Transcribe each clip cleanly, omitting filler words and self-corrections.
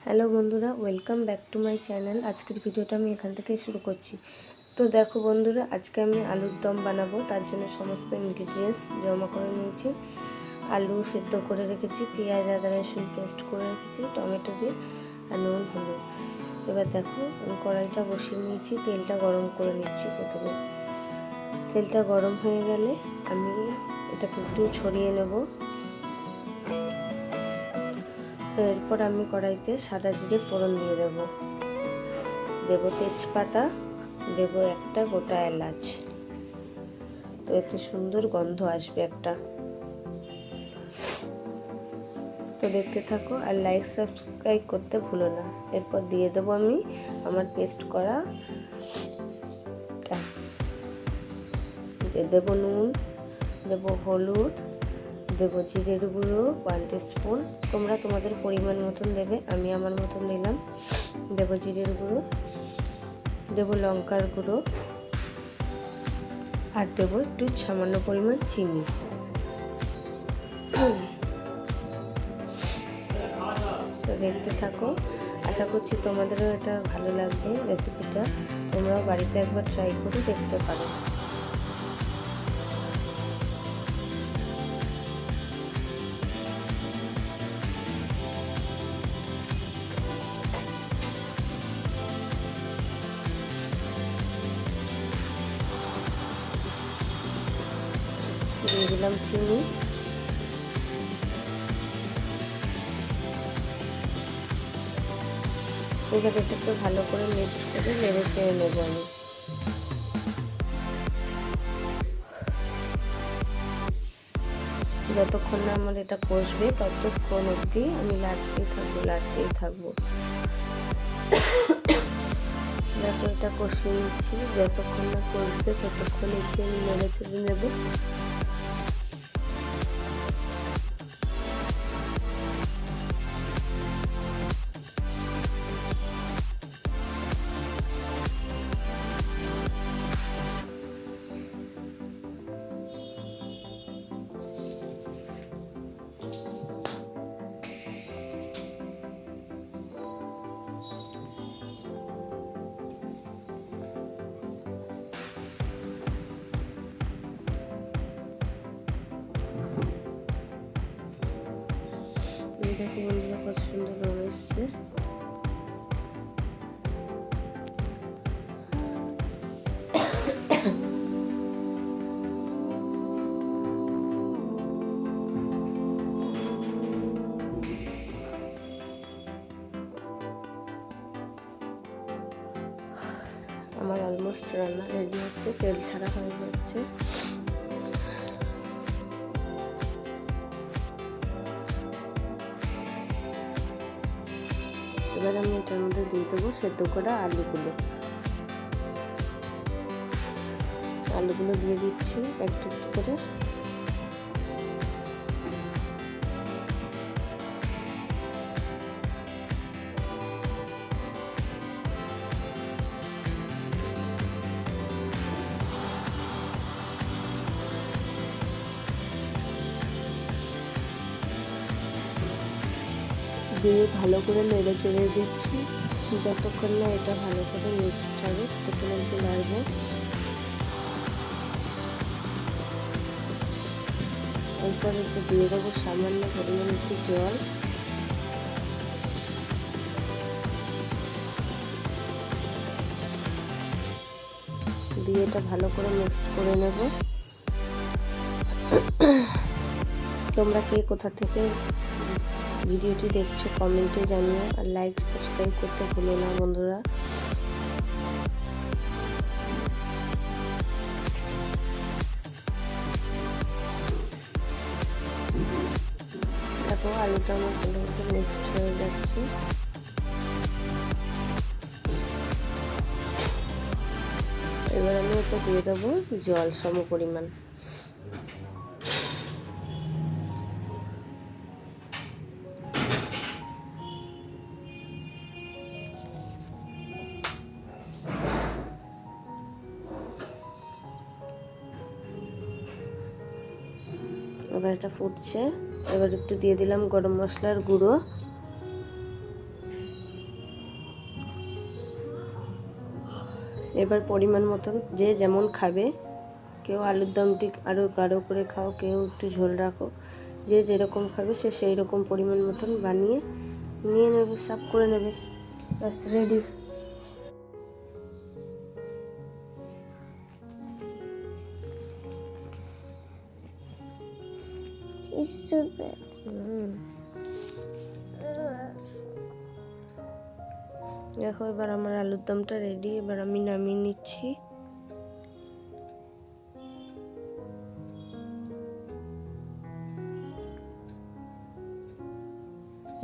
Hello বন্ধুরা, welcome back to my channel. আজকের ভিডিওটা আমি এখান থেকে শুরু করছি। তো দেখো বন্ধুরা, আজকে আমি আলুর দম বানাবো। তার জন্য সমস্ত ইনগ্রিডিয়েন্টস জমা করে নিয়েছি। আলু সেদ্ধ করে রেখেছি, পেঁয়াজ আদা রসুন পেস্ট করে রেখেছি, টমেটো দিয়ে আর নুন হলুদ। এবার দেখো, আমি কড়াইটা বসিয়ে নিয়েছি, তেলটা গরম করে নিচ্ছি। প্রথমে তেলটা গরম হয়ে গেলে আমি এটাকে একটু ছড়িয়ে নেব। এরপর আমি কড়াইতে সাদা জিরে ফোড়ন দিয়ে দেব তেজপাতা, দেব একটা গোটা এলাচ। তো এতে সুন্দর গন্ধ আসবে একটা। তো দেখতে থাকো আর লাইক সাবস্ক্রাইব করতে ভুলো না। এরপর দিয়ে দেবো আমি আমার পেস্ট করা, দেব নুন, দেব হলুদ, দেব জিরের গুঁড়ো 1 টিস্পুন। তোমরা তোমাদের পরিমাণ মতন দেবে, আমি আমার মতন দিলাম। দেব জিরের গুঁড়ো, দেব লঙ্কার গুঁড়ো আর দেব একটু সামান্য পরিমাণ চিনি। তো দেখতে থাকো, আশা করছি তোমাদেরও এটা ভালো লাগবে রেসিপিটা। তোমরাও বাড়িতে একবার ট্রাই করে দেখতে পারো। দিয়ে দিলাম চিনি। এবার এটাকে ভালো করে মিক্স করে নেড়ে চেড়ে নেবো আমি। যতক্ষণ না আমার এটা কষবে ততক্ষণ অবধি আমি লাড়তেই থাকবো। দেখো, এটা কষিয়ে নিচ্ছি। যতক্ষণ না কষবে ততক্ষণ একটু আমি নেড়ে চেড়ে নেবো। দেখো বন্ধুরা, কত সুন্দর রং এসছে। আমার অলমোস্ট রান্না রেডি হচ্ছে, তেল ছাড়া হয়ে যাচ্ছে। এবার আমি এটার মধ্যে দিয়ে দেবো সেদ্ধ করা আলুগুলো দিয়ে দিচ্ছি একটু একটু করে। দিয়ে ভালো করে নেড়ে চেড়ে দিচ্ছি। যতক্ষণ না এটা ভালো করে মিক্সড হবে ততক্ষণ একটু নাড়বো। এরপরে দিয়ে দেবো সামান্য পরিমাণ একটু জল। দিয়ে এটা ভালো করে মিক্সড করে নেব। তোমরা কে কোথা থেকে ভিডিওটি দেখছো কমেন্টে জানিও, আর লাইক সাবস্ক্রাইব করতে ভুলো না বন্ধুরা। দেখো, আলুটা আমার ভালো মতো মিক্সড হয়ে যাচ্ছে। এবার আমি এটা দিয়ে দেবো জল সম পরিমাণ। এবার এটা ফুটছে। এবার একটু দিয়ে দিলাম গরম মশলার গুঁড়ো। এবার পরিমাণ মতন যে যেমন খাবে, কেউ আলুর দমটি আরও গাঢ় করে খাও, কেউ একটু ঝোল রাখো, যে যেরকম খাবে সে সেই রকম পরিমাণ মতন বানিয়ে নিয়ে নেবে, সার্ভ করে নেবে, ব্যাস রেডি। দেখো এবার আমার আলুর দমটা রেডি, এবার আমি নামিয়ে নিচ্ছি।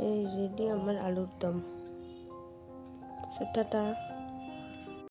এই রেডি আমার আলুর দম। টাটা।